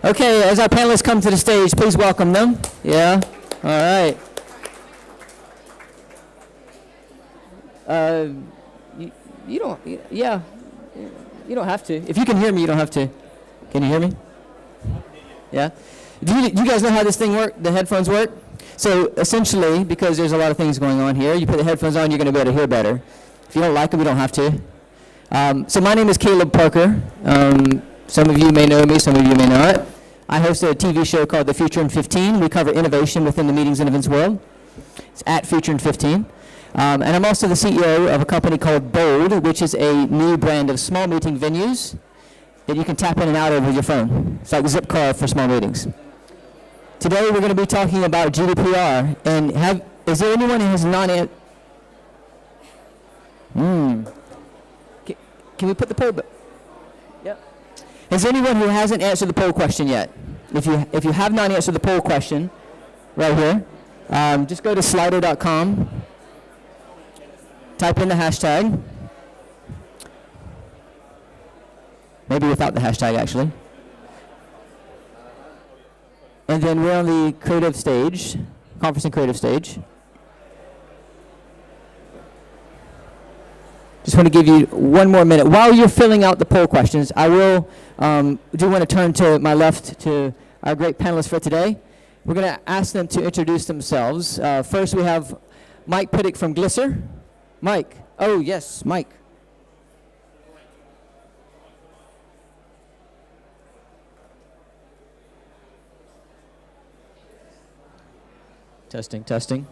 Okay, as our panelists come to the stage, please welcome them. Yeah, all right. You don't, yeah, you don't have to. If you can hear me, you don't have to. Can you hear me? Yeah? Do you guys know how this thing works, the headphones work? So essentially, because there's a lot of things going on here, you put the headphones on, you're going to be able to hear better. If you don't like them, you don't have to. So my name is Caleb Parker. Some of you may know me, some of you may not. I host a TV show called The Future in 15. We cover innovation within the meetings and events world. It's at Future in 15. And I'm also the CEO of a company called Bold, which is a new brand of small meeting venues that you can tap in and out of with your phone. It's like Zipcar for small meetings. Today we're going to be talking about GDPR. And is there anyone who has not... Can we put the poll? Yep. Is there anyone who hasn't answered the poll question yet? If you have not answered the poll question, right here, just go to slido.com, type in the hashtag, maybe without the hashtag actually, and then we're on the creative stage, conference and creative stage. Just want to give you one more minute. While you're filling out the poll questions, I will do want to turn to my left to our great panelists for today. We're going to ask them to introduce themselves. First, we have Mike Piddock from Glisser. Mike. Oh, yes, Mike. Testing, testing.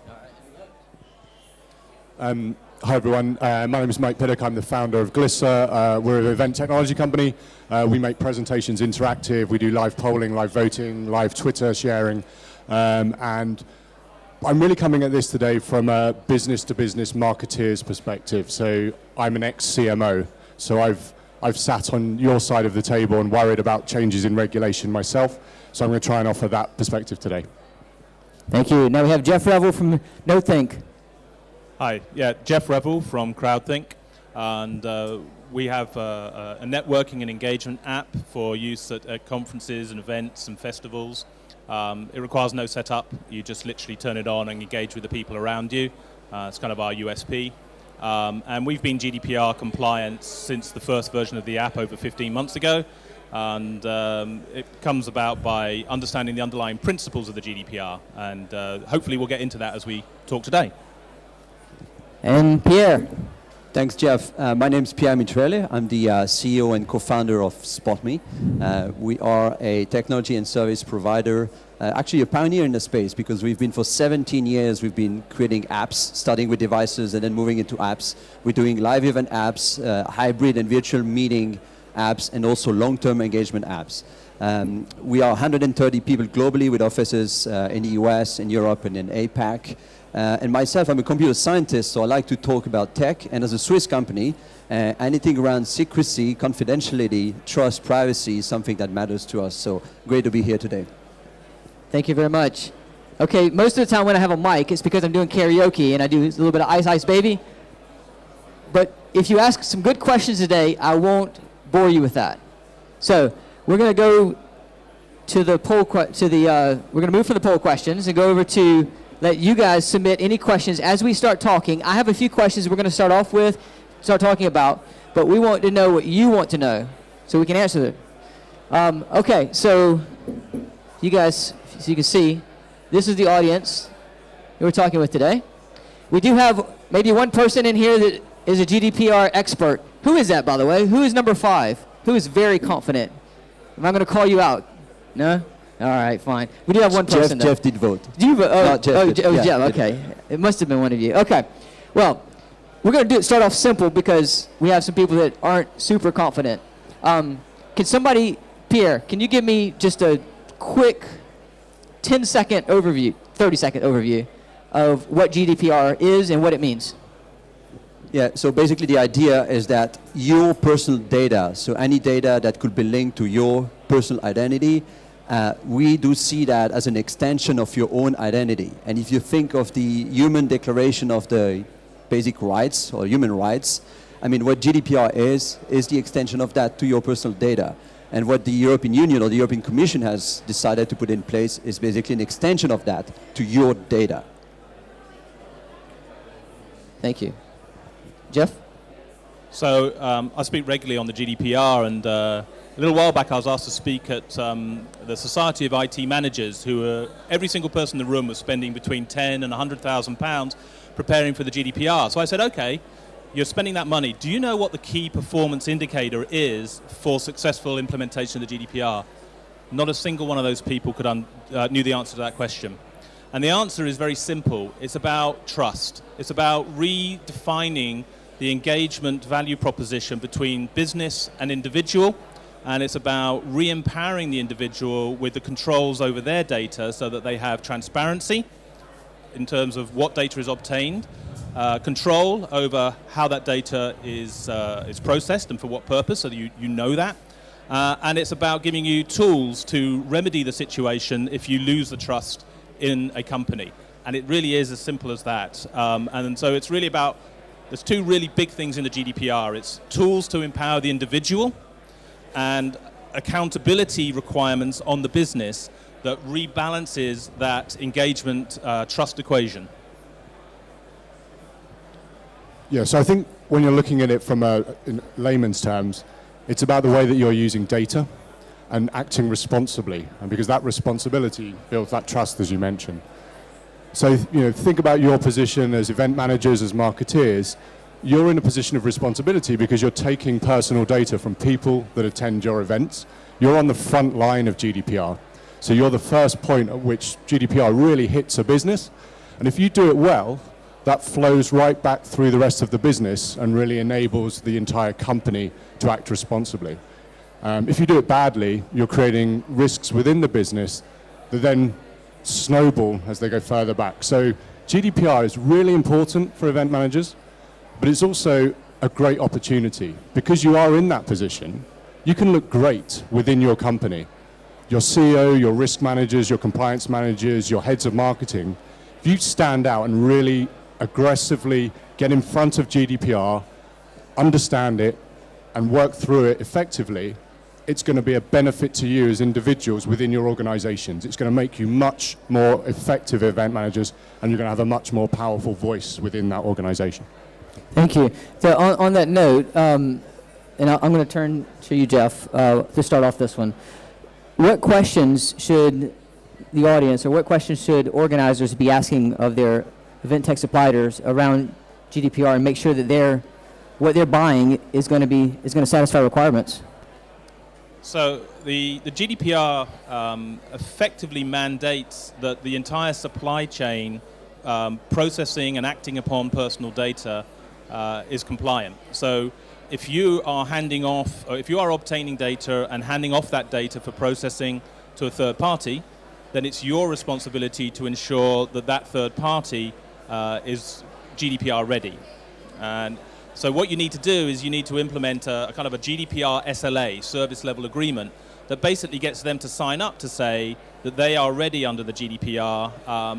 Hi everyone, my name is Mike Piddock. I'm the founder of Glisser. We're an event technology company. We make presentations interactive. We do live polling, live voting, live Twitter sharing. And I'm really coming at this today from a business-to-business marketeer's perspective. So I'm an ex-CMO. So I've sat on your side of the table and worried about changes in regulation myself. So I'm going to try and offer that perspective today. Thank you. Now we have Geoff Revill from Krowdthink. Hi, yeah, Geoff Revill from Krowdthink, and we have a networking and engagement app for use at conferences and events and festivals. It requires no setup. You just literally turn it on and engage with the people around you. It's kind of our USP. And we've been GDPR compliant since the first version of the app over 15 months ago. And it comes about by understanding the underlying principles of the GDPR. And hopefully we'll get into that as we talk today. And Pierre. Thanks, Geoff. My name is Pierre Metrailler. I'm the CEO and co-founder of SpotMe. We are a technology and service provider, actually a pioneer in the space, because we've been for 17 years, we've been creating apps, starting with devices and then moving into apps. We're doing live event apps, hybrid and virtual meeting apps, and also long-term engagement apps. We are 130 people globally with offices in the US, in Europe, and in APAC. And myself, I'm a computer scientist, so I like to talk about tech. And as a Swiss company, anything around secrecy, confidentiality, trust, privacy is something that matters to us. So great to be here today. Thank you very much. Okay, most of the time when I have a mic, it's because I'm doing karaoke and I do a little bit of Ice Ice Baby. But if you ask some good questions today, I won't bore you with that. So we're going to go to the poll. We're going to move from the poll questions and go over to let you guys submit any questions as we start talking. I have a few questions we're going to start talking about, but we want to know what you want to know so we can answer them. Okay, so you guys, so you can see, this is the audience that we're talking with today. We do have maybe one person in here that is a GDPR expert. Who is that, by the way? Who is number 5? Who is very confident? Am I going to call you out? No? All right, fine. We do have one person. Geoff did vote. Do you vote? Oh, Geoff. Geoff, okay. It must have been one of you. Okay. Well, we're going to start off simple because we have some people that aren't super confident. Can somebody, Pierre, can you give me just a quick 10-second overview, 30-second overview of what GDPR is and what it means? Yeah, so basically the idea is that your personal data, so any data that could be linked to your personal identity, we do see that as an extension of your own identity. And if you think of the Human Declaration of the Basic Rights or Human Rights, I mean, what GDPR is the extension of that to your personal data. And what the European Union or the European Commission has decided to put in place is basically an extension of that to your data. Thank you. Geoff? So I speak regularly on the GDPR, and a little while back I was asked to speak at the Society of IT Managers, who every single person in the room was spending between 10 and £100,000 preparing for the GDPR. So I said, okay, you're spending that money. Do you know what the key performance indicator is for successful implementation of the GDPR? Not a single one of those people knew the answer to that question. And the answer is very simple. It's about trust. It's about redefining the engagement value proposition between business and individual, and it's about re-empowering the individual with the controls over their data so that they have transparency in terms of what data is obtained, control over how that data is processed and for what purpose, so that you know that. And it's about giving you tools to remedy the situation if you lose the trust in a company. And it really is as simple as that. And so it's really about, there's two really big things in the GDPR. It's tools to empower the individual and accountability requirements on the business that rebalances that engagement trust equation. Yeah, so I think when you're looking at it from in layman's terms, it's about the way that you're using data and acting responsibly, and because that responsibility builds that trust, as you mentioned. So, think about your position as event managers, as marketeers. You're in a position of responsibility because you're taking personal data from people that attend your events. You're on the front line of GDPR. So you're the first point at which GDPR really hits a business. And if you do it well, that flows right back through the rest of the business and really enables the entire company to act responsibly. If you do it badly, you're creating risks within the business that then snowball as they go further back. So GDPR is really important for event managers, but it's also a great opportunity. Because you are in that position, you can look great within your company. Your CEO, your risk managers, your compliance managers, your heads of marketing, if you stand out and really aggressively get in front of GDPR, understand it, and work through it effectively, it's going to be a benefit to you as individuals within your organizations. It's going to make you much more effective event managers, and you're going to have a much more powerful voice within that organization. Thank you. So on that note, and I'm going to turn to you, Geoff, to start off this one. What questions should the audience, or what questions should organizers be asking of their event tech suppliers around GDPR and make sure that what they're buying is going to satisfy requirements? So the GDPR effectively mandates that the entire supply chain processing and acting upon personal data is compliant. So if you are if you are obtaining data and handing off that data for processing to a third party, then it's your responsibility to ensure that that third party is GDPR ready. And so what you need to do is you need to implement a kind of a GDPR SLA, service level agreement, that basically gets them to sign up to say that they are ready under the GDPR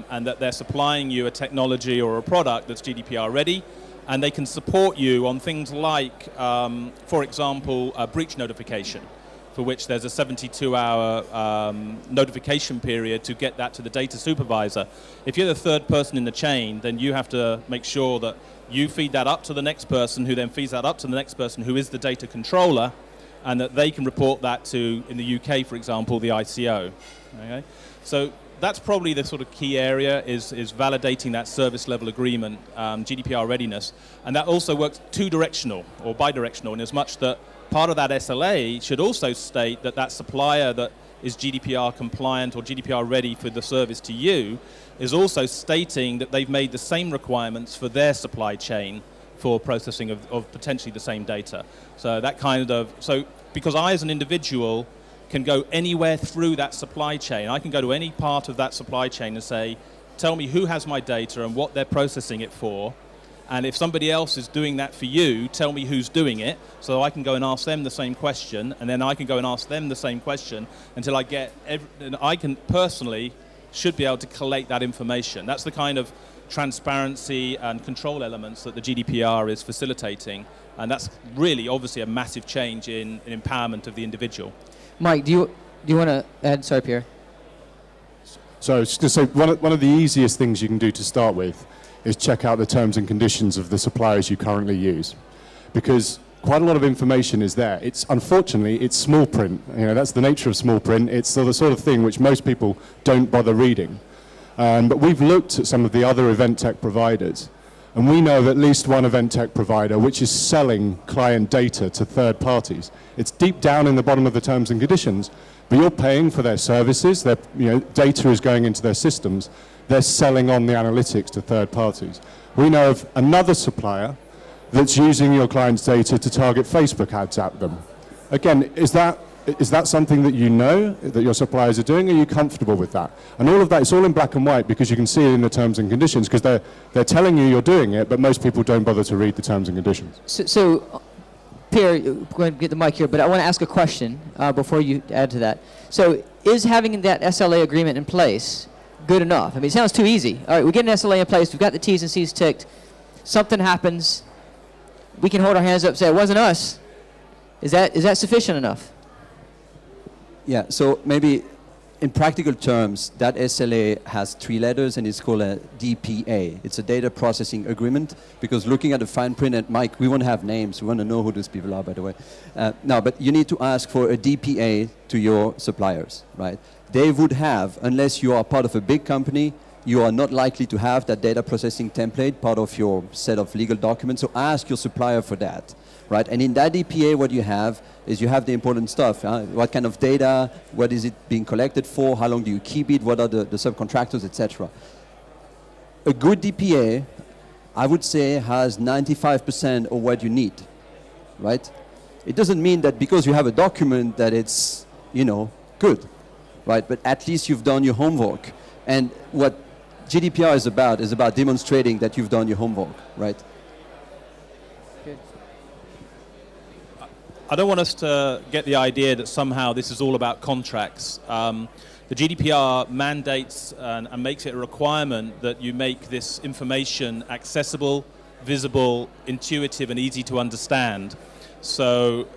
and that they're supplying you a technology or a product that's GDPR ready, and they can support you on things like, for example, a breach notification, for which there's a 72-hour notification period to get that to the data supervisor. If you're the third person in the chain, then you have to make sure that you feed that up to the next person, who then feeds that up to the next person, who is the data controller, and that they can report that to, in the UK, for example, the ICO. Okay? So that's probably the sort of key area, is validating that service level agreement, GDPR readiness. And that also works two-directional or bi-directional, in as much that part of that SLA should also state that that supplier that is GDPR compliant or GDPR ready for the service to you is also stating that they've made the same requirements for their supply chain for processing of potentially the same data. So that kind of, because I as an individual can go anywhere through that supply chain, I can go to any part of that supply chain and say, tell me who has my data and what they're processing it for. And if somebody else is doing that for you, tell me who's doing it, so I can go and ask them the same question, and then I can go and ask them the same question until I get, and I can personally should be able to collate that information. That's the kind of transparency and control elements that the GDPR is facilitating, and that's really obviously a massive change in empowerment of the individual. Mike, do you want to add? Sorry, Pierre. So I was just going to say, one of the easiest things you can do to start with is check out the terms and conditions of the suppliers you currently use, because quite a lot of information is there. Unfortunately, it's small print. That's the nature of small print. It's the sort of thing which most people don't bother reading. But we've looked at some of the other event tech providers, and we know of at least one event tech provider which is selling client data to third parties. It's deep down in the bottom of the terms and conditions, but you're paying for their services. Their data is going into their systems. They're selling on the analytics to third parties. We know of another supplier that's using your client's data to target Facebook ads at them. Again, is that something that you know that your suppliers are doing? Are you comfortable with that? And all of that, it's all in black and white because you can see it in the terms and conditions, because they're telling you you're doing it, but most people don't bother to read the terms and conditions. So Pierre, we're going to get the mic here, but I want to ask a question before you add to that. So is having that SLA agreement in place good enough? I mean, it sounds too easy. All right, we get an SLA in place, we've got the T's and C's ticked, something happens, we can hold our hands up and say, it wasn't us. Is that sufficient enough? Yeah, so maybe in practical terms, that SLA has 3 letters and it's called a DPA. It's a data processing agreement, because looking at the fine print, and Mike, we want to have names. We want to know who those people are, by the way. No, but you need to ask for a DPA to your suppliers, right? They would have, unless you are part of a big company, you are not likely to have that data processing template part of your set of legal documents. So ask your supplier for that, right? And in that DPA, what you have is you have the important stuff. What kind of data? What is it being collected for? How long do you keep it? What are the subcontractors, etc. A good DPA, I would say, has 95% of what you need, right? It doesn't mean that because you have a document that it's, good, right? But at least you've done your homework. And what GDPR is about demonstrating that you've done your homework, right? Good. I don't want us to get the idea that somehow this is all about contracts. The GDPR mandates and makes it a requirement that you make this information accessible, visible, intuitive, and easy to understand. So,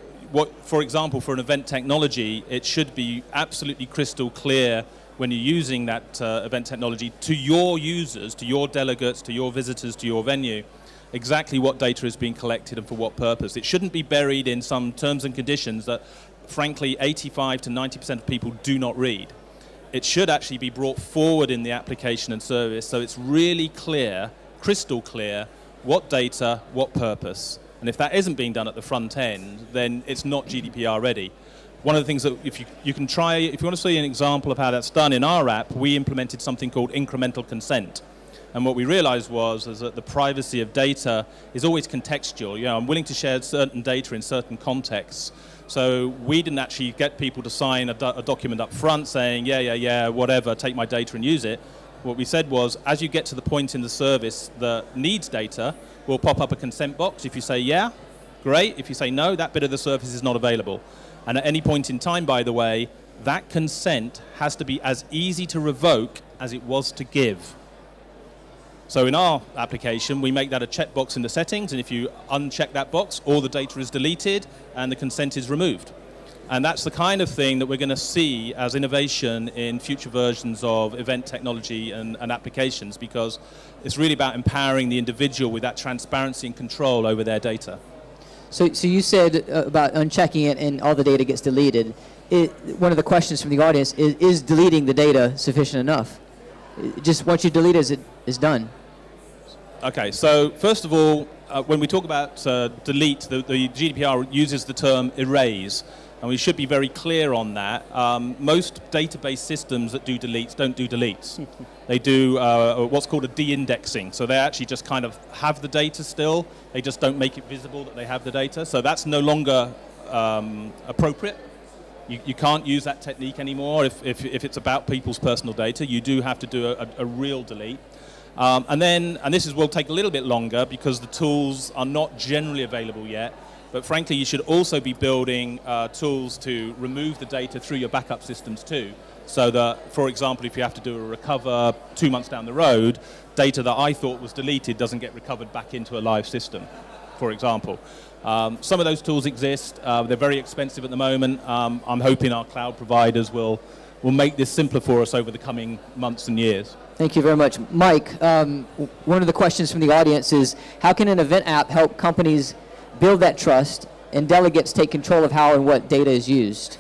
for example, for an event technology, it should be absolutely crystal clear when you're using that event technology to your users, to your delegates, to your visitors, to your venue, exactly what data is being collected and for what purpose. It shouldn't be buried in some terms and conditions that, frankly, 85 to 90% of people do not read. It should actually be brought forward in the application and service so it's really clear, crystal clear, what data, what purpose. And if that isn't being done at the front end, then it's not GDPR ready. One of the things that if you can try, if you want to see an example of how that's done in our app, we implemented something called incremental consent. And what we realized is that the privacy of data is always contextual. I'm willing to share certain data in certain contexts. So we didn't actually get people to sign a document up front saying, yeah, whatever, take my data and use it. What we said was, as you get to the point in the service that needs data, we'll pop up a consent box. If you say yeah, great. If you say no, that bit of the service is not available. And at any point in time, by the way, that consent has to be as easy to revoke as it was to give. So in our application, we make that a checkbox in the settings, and if you uncheck that box, all the data is deleted and the consent is removed. And that's the kind of thing that we're going to see as innovation in future versions of event technology and applications, because it's really about empowering the individual with that transparency and control over their data. So you said about unchecking it and all the data gets deleted. One of the questions from the audience is deleting the data sufficient enough? Just once you delete it, it's done. Okay, so first of all, when we talk about delete, the GDPR uses the term erase, and we should be very clear on that. Most database systems that do deletes don't do deletes. They do what's called a de-indexing. So they actually just kind of have the data still. They just don't make it visible that they have the data. So that's no longer appropriate. You can't use that technique anymore if it's about people's personal data. You do have to do a real delete. And this will take a little bit longer because the tools are not generally available yet. But frankly, you should also be building tools to remove the data through your backup systems too. So that, for example, if you have to do a recover 2 months down the road, data that I thought was deleted doesn't get recovered back into a live system. for example. Some of those tools exist. They're very expensive at the moment. I'm hoping our cloud providers will make this simpler for us over the coming months and years. Thank you very much. Mike, one of the questions from the audience is, how can an event app help companies build that trust and delegates take control of how and what data is used?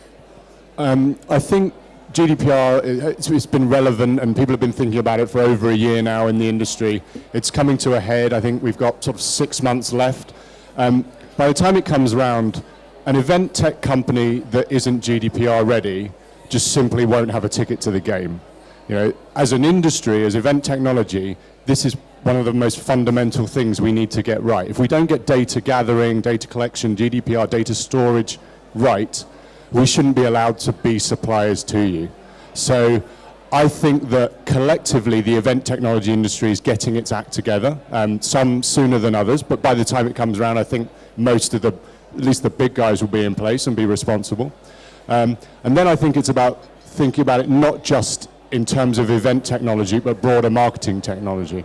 I think GDPR, it's been relevant and people have been thinking about it for over a year now in the industry. It's coming to a head. I think we've got sort of 6 months left. By the time it comes around, an event tech company that isn't GDPR ready just simply won't have a ticket to the game. You know, as an industry, as event technology, this is one of the most fundamental things we need to get right. If we don't get data gathering, data collection, GDPR, data storage right, we shouldn't be allowed to be suppliers to you. So I think that collectively the event technology industry is getting its act together, some sooner than others, but by the time it comes around, I think most of at least the big guys will be in place and be responsible. And then I think it's about thinking about it not just in terms of event technology, but broader marketing technology.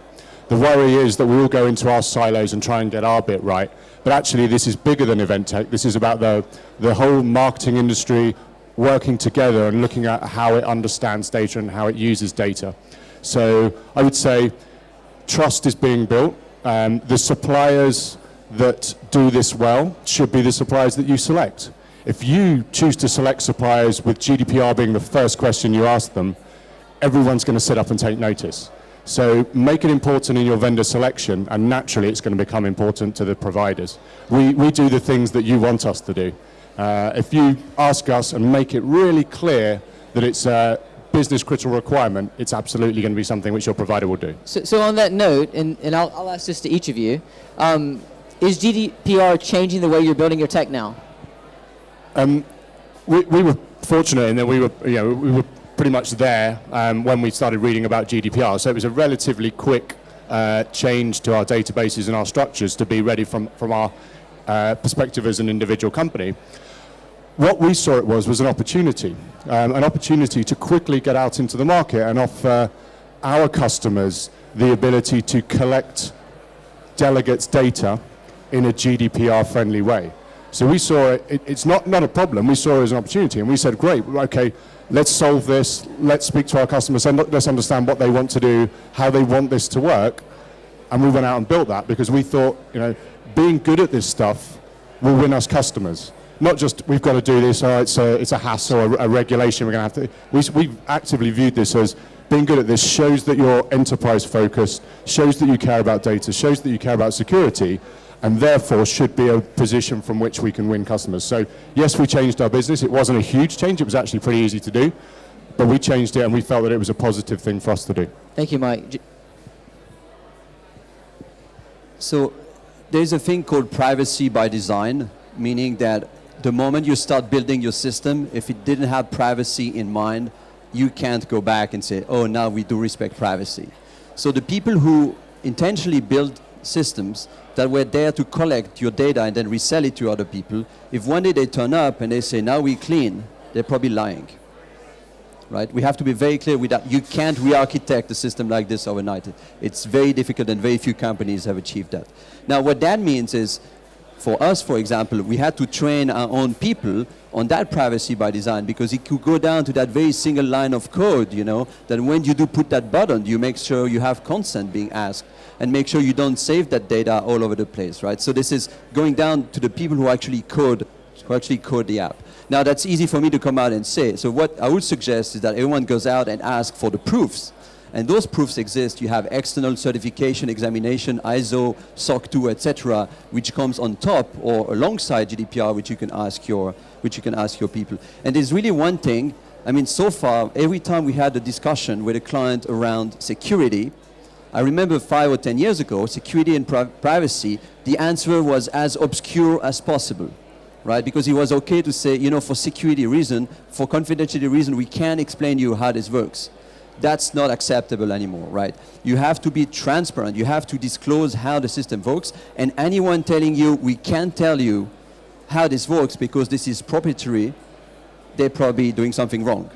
The worry is that we all go into our silos and try and get our bit right, but actually this is bigger than event tech. This is about the whole marketing industry working together and looking at how it understands data and how it uses data. So I would say trust is being built. The suppliers that do this well should be the suppliers that you select. If you choose to select suppliers with GDPR being the first question you ask them, everyone's going to sit up and take notice. So make it important in your vendor selection, and naturally it's going to become important to the providers. We do the things that you want us to do. If you ask us and make it really clear that it's a business critical requirement, it's absolutely going to be something which your provider will do. So on that note, and I'll ask this to each of you, is GDPR changing the way you're building your tech now? We were fortunate in that we were pretty much there when we started reading about GDPR. So it was a relatively quick change to our databases and our structures to be ready from our perspective as an individual company. What we saw it was an opportunity to quickly get out into the market and offer our customers the ability to collect delegates' data in a GDPR-friendly way. So we saw it's not a problem, we saw it as an opportunity, and we said, great, okay, let's solve this, let's speak to our customers, and let's understand what they want to do, how they want this to work, and we went out and built that because we thought, being good at this stuff will win us customers. Not just, we've got to do this, it's a hassle or a regulation we're going to have to... We've actively viewed this as being good at this shows that you're enterprise focused, shows that you care about data, shows that you care about security, and therefore should be a position from which we can win customers. So yes, we changed our business. It wasn't a huge change. It was actually pretty easy to do, but we changed it and we felt that it was a positive thing for us to do. Thank you, Mike. So there's a thing called privacy by design, meaning that the moment you start building your system, if it didn't have privacy in mind, you can't go back and say, oh, now we do respect privacy. So the people who intentionally build systems that were there to collect your data and then resell it to other people, if one day they turn up and they say, now we clean, they're probably lying. Right? We have to be very clear with that. You can't re-architect a system like this overnight. It's very difficult and very few companies have achieved that. Now what that means is, for us, for example, we had to train our own people on that privacy by design because it could go down to that very single line of code, that when you do put that button, you make sure you have consent being asked and make sure you don't save that data all over the place, right? So this is going down to the people who actually code the app. Now that's easy for me to come out and say. So what I would suggest is that everyone goes out and asks for the proofs. And those proofs exist. You have external certification, examination, ISO, SOC 2, etc., which comes on top or alongside GDPR, which you can ask your people. And there's really one thing. I mean, so far, every time we had a discussion with a client around security, I remember 5 or 10 years ago, security and privacy, the answer was as obscure as possible, right? Because it was okay to say, for security reason, for confidentiality reason, we can't explain you how this works. That's not acceptable anymore, right? You have to be transparent. You have to disclose how the system works. And anyone telling you, we can't tell you how this works because this is proprietary, they're probably doing something wrong,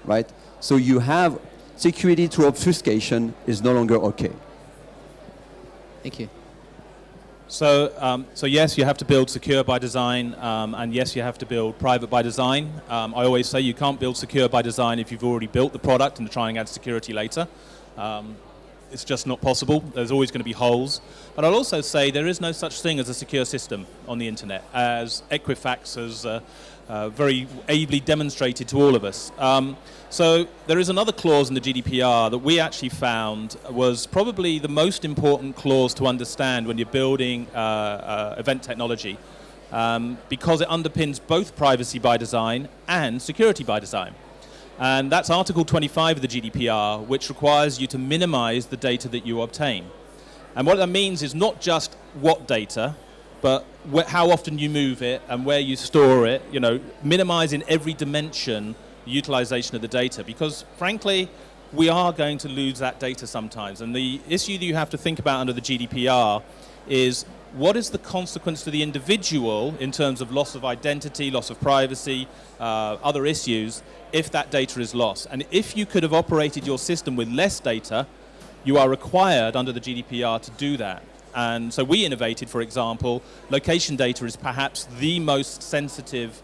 right? So you have security through obfuscation is no longer okay. Thank you. So yes, you have to build secure by design, and yes, you have to build private by design. I always say you can't build secure by design if you've already built the product and try and add security later. It's just not possible. There's always going to be holes. But I'll also say there is no such thing as a secure system on the internet, as Equifax has very ably demonstrated to all of us. So there is another clause in the GDPR that we actually found was probably the most important clause to understand when you're building event technology, because it underpins both privacy by design and security by design. And that's Article 25 of the GDPR, which requires you to minimize the data that you obtain. And what that means is not just what data, but how often you move it and where you store it, minimizing every dimension the utilization of the data. Because frankly, we are going to lose that data sometimes. And the issue that you have to think about under the GDPR is what is the consequence to the individual in terms of loss of identity, loss of privacy, other issues, if that data is lost. And if you could have operated your system with less data, you are required under the GDPR to do that. And so we innovated, for example, location data is perhaps the most sensitive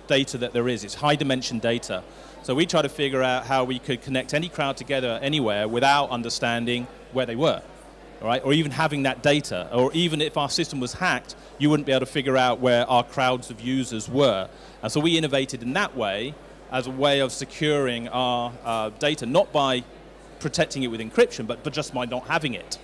data that there is. It's high dimension data. So we try to figure out how we could connect any crowd together anywhere without understanding where they were. All right? Or even having that data, or even if our system was hacked, you wouldn't be able to figure out where our crowds of users were. And so we innovated in that way as a way of securing our data, not by protecting it with encryption, but just by not having it.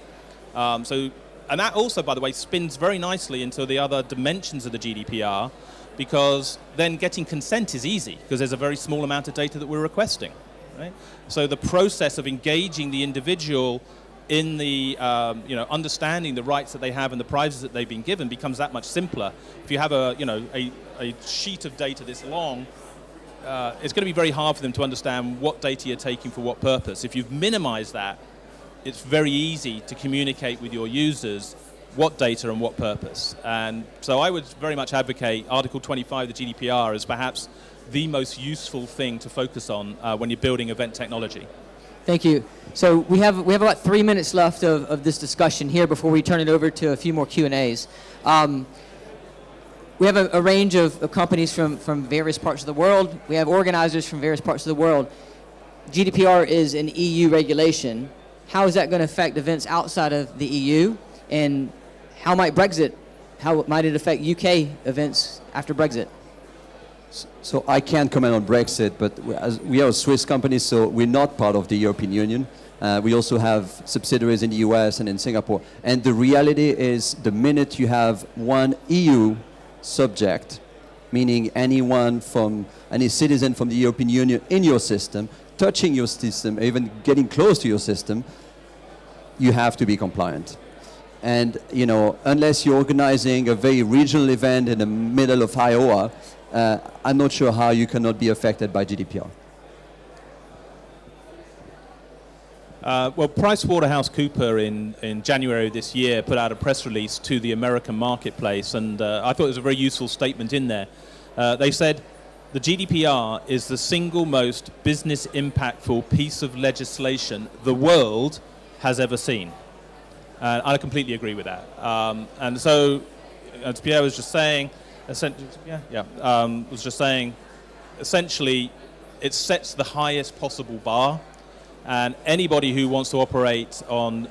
And that also, by the way, spins very nicely into the other dimensions of the GDPR, because then getting consent is easy, because there's a very small amount of data that we're requesting. Right? So the process of engaging the individual in the understanding the rights that they have and the privacy that they've been given becomes that much simpler. If you have a sheet of data this long, it's going to be very hard for them to understand what data you're taking for what purpose. If you've minimized that, it's very easy to communicate with your users what data and what purpose. And so I would very much advocate Article 25 of the GDPR as perhaps the most useful thing to focus on when you're building event technology. Thank you. So we have about 3 minutes left of this discussion here before we turn it over to a few more Q&As. We have a range of companies from various parts of the world. We have organizers from various parts of the world. GDPR is an EU regulation. How is that going to affect events outside of the EU? And how might it affect UK events after Brexit? So I can't comment on Brexit, but we are a Swiss company, so we're not part of the European Union. We also have subsidiaries in the US and in Singapore. And the reality is the minute you have one EU subject, meaning any citizen from the European Union in your system, touching your system, even getting close to your system, you have to be compliant. And unless you're organizing a very regional event in the middle of Iowa, I'm not sure how you cannot be affected by GDPR. Well, PricewaterhouseCoopers in January of this year put out a press release to the American marketplace, and I thought it was a very useful statement in there. They said, the GDPR is the single most business impactful piece of legislation the world has ever seen. And I completely agree with that. And so, as Pierre was just saying, essentially, it sets the highest possible bar. And anybody who wants to operate on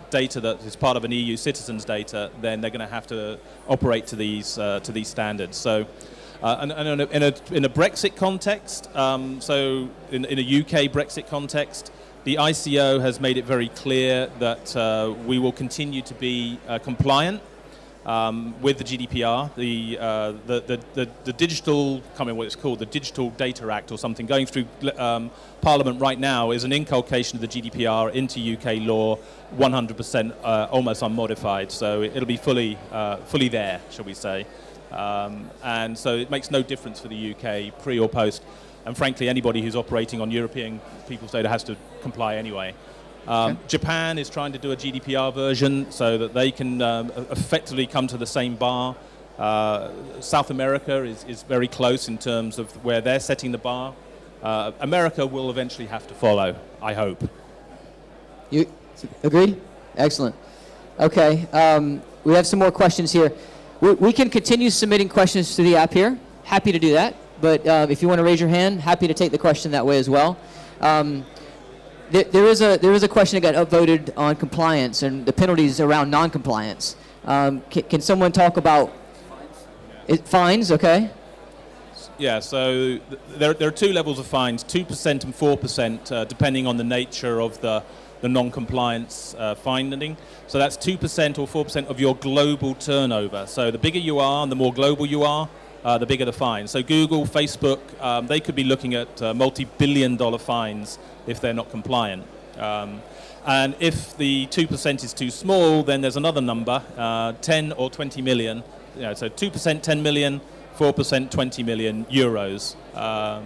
data that is part of an EU citizen's data, then they're going to have to operate to these standards. So, and in a Brexit context, so in a UK Brexit context, the ICO has made it very clear that we will continue to be compliant with the GDPR. The digital, I can't remember what it's called, the Digital Data Act or something, going through Parliament right now is an inculcation of the GDPR into UK law, 100% almost unmodified. So it'll be fully there, shall we say. And so it makes no difference for the UK, pre or post. And frankly, anybody who's operating on European people's data has to comply anyway. Japan is trying to do a GDPR version so that they can effectively come to the same bar. South America is very close in terms of where they're setting the bar. America will eventually have to follow, I hope. You agree? Excellent. Okay, we have some more questions here. We can continue submitting questions to the app here. Happy to do that. But if you want to raise your hand, happy to take the question that way as well. There is a question that got upvoted on compliance and the penalties around non-compliance. Can someone talk about fines? Okay. Yeah, so there are two levels of fines, 2% and 4%, depending on the nature of the non-compliance finding. So that's 2% or 4% of your global turnover. So the bigger you are and the more global you are, the bigger the fine. So Google, Facebook, they could be looking at multi-billion-dollar fines if they're not compliant. And if the 2% is too small, then there's another number, 10 or 20 million. You know, so 2%, 10 million, 4%, 20 million euros. But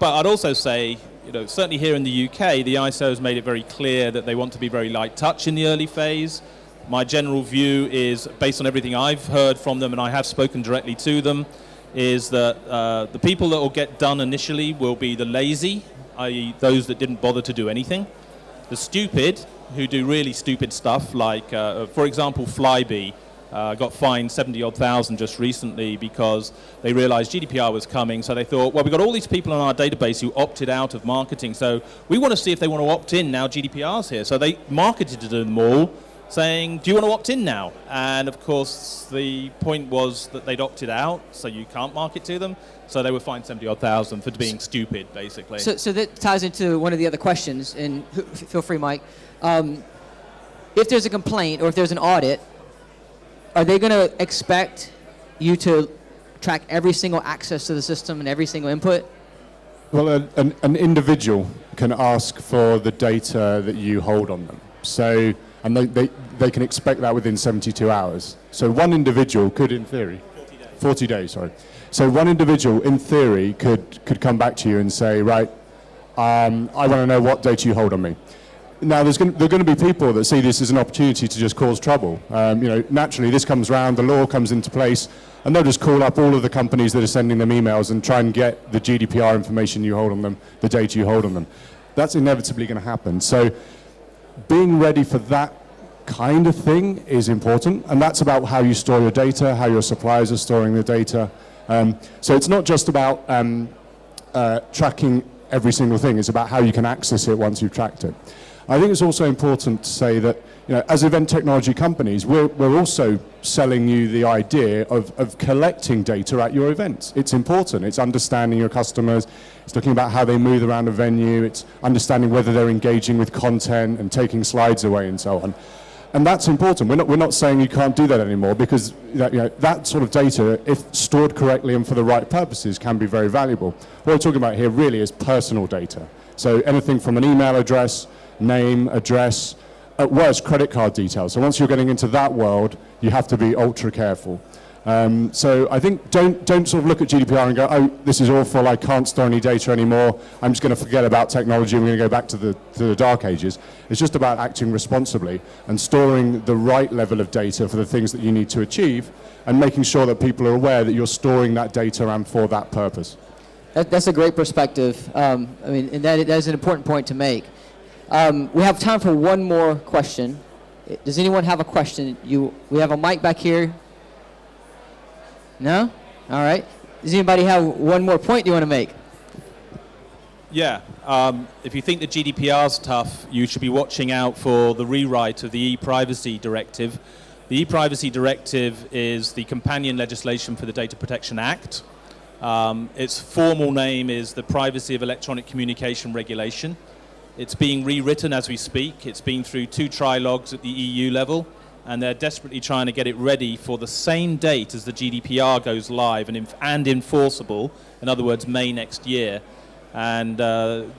I'd also say, certainly here in the UK, the ISO has made it very clear that they want to be very light touch in the early phase. My general view is, based on everything I've heard from them, and I have spoken directly to them, is that the people that will get done initially will be the lazy, i.e. those that didn't bother to do anything. The stupid, who do really stupid stuff, like, for example, Flybe, got fined 70,000 just recently because they realized GDPR was coming, so they thought, well, we've got all these people on our database who opted out of marketing, so we want to see if they want to opt in now GDPR's here. So they marketed to them all, saying, do you want to opt in now? And of course, the point was that they'd opted out, so you can't market to them. So they were fined 70,000 for being stupid, basically. So that ties into one of the other questions, and feel free, Mike. If there's a complaint or if there's an audit, are they going to expect you to track every single access to the system and every single input? Well, an individual can ask for the data that you hold on them. So, and they can expect that within 72 hours. So one individual could, in theory, 40 days, sorry. So one individual, in theory, could come back to you and say, right, I want to know what data you hold on me. Now, there are going to be people that see this as an opportunity to just cause trouble. Naturally, this comes around, the law comes into place, and they'll just call up all of the companies that are sending them emails and try and get the GDPR information you hold on them, the data you hold on them. That's inevitably going to happen. So being ready for that kind of thing is important, and that's about how you store your data, how your suppliers are storing the data. So it's not just about tracking every single thing, it's about how you can access it once you've tracked it. I think it's also important to say that, as event technology companies, we're also selling you the idea of collecting data at your events. It's important. It's understanding your customers. It's looking about how they move around a venue. It's understanding whether they're engaging with content and taking slides away and so on. And that's important. We're not saying you can't do that anymore, because that sort of data, if stored correctly and for the right purposes, can be very valuable. What we're talking about here really is personal data. So anything from an email address, name, address, at worst credit card details. So once you're getting into that world, you have to be ultra careful. So I think don't sort of look at GDPR and go, oh, this is awful, I can't store any data anymore, I'm just going to forget about technology, I'm going to go back to the dark ages. It's just about acting responsibly and storing the right level of data for the things that you need to achieve, and making sure that people are aware that you're storing that data and for that purpose. That's a great perspective. And that is an important point to make. We have time for one more question. Does anyone have a question? We have a mic back here. No? All right. Does anybody have one more point you want to make? Yeah. If you think the GDPR is tough, you should be watching out for the rewrite of the e-privacy directive. The e-privacy directive is the companion legislation for the Data Protection Act. Its formal name is the Privacy of Electronic Communication Regulation. It's being rewritten as we speak. It's been through 2 trilogues at the EU level, and they're desperately trying to get it ready for the same date as the GDPR goes live and enforceable, in other words, May next year. And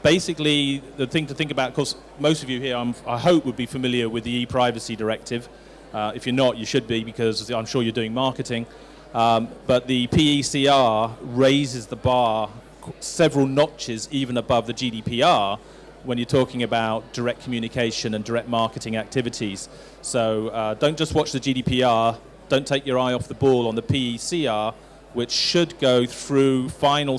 basically, the thing to think about, of course, most of you here, I hope, would be familiar with the e-privacy directive. If you're not, you should be, because I'm sure you're doing marketing. But the PECR raises the bar several notches even above the GDPR when you're talking about direct communication and direct marketing activities. So don't just watch the GDPR, don't take your eye off the ball on the PECR, which should go through final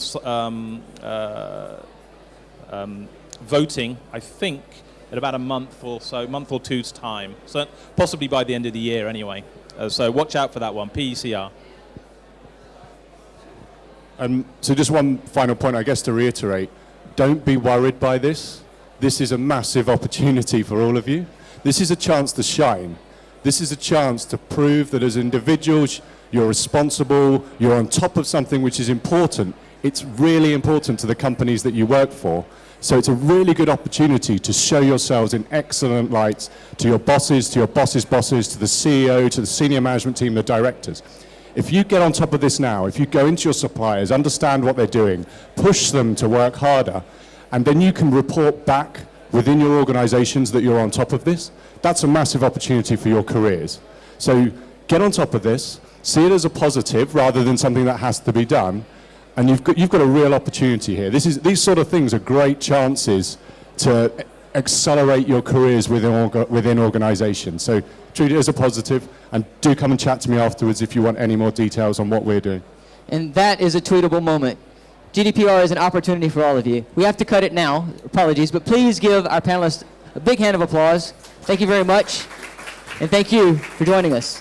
voting, I think, in about a month or so, month or two's time. So possibly by the end of the year anyway. So watch out for that one, PECR. So just one final point, I guess, to reiterate. Don't be worried by this. This is a massive opportunity for all of you. This is a chance to shine. This is a chance to prove that as individuals, you're responsible, you're on top of something which is important. It's really important to the companies that you work for. So it's a really good opportunity to show yourselves in excellent lights to your bosses, to your bosses' bosses, to the CEO, to the senior management team, the directors. If you get on top of this now, if you go into your suppliers, understand what they're doing, push them to work harder, and then you can report back within your organizations that you're on top of this, that's a massive opportunity for your careers. So get on top of this, see it as a positive rather than something that has to be done, and you've got a real opportunity here. These sort of things are great chances to accelerate your careers within organizations. So treat it as a positive, and do come and chat to me afterwards if you want any more details on what we're doing. And that is a tweetable moment. GDPR is an opportunity for all of you. We have to cut it now, apologies, but please give our panelists a big hand of applause. Thank you very much, and thank you for joining us.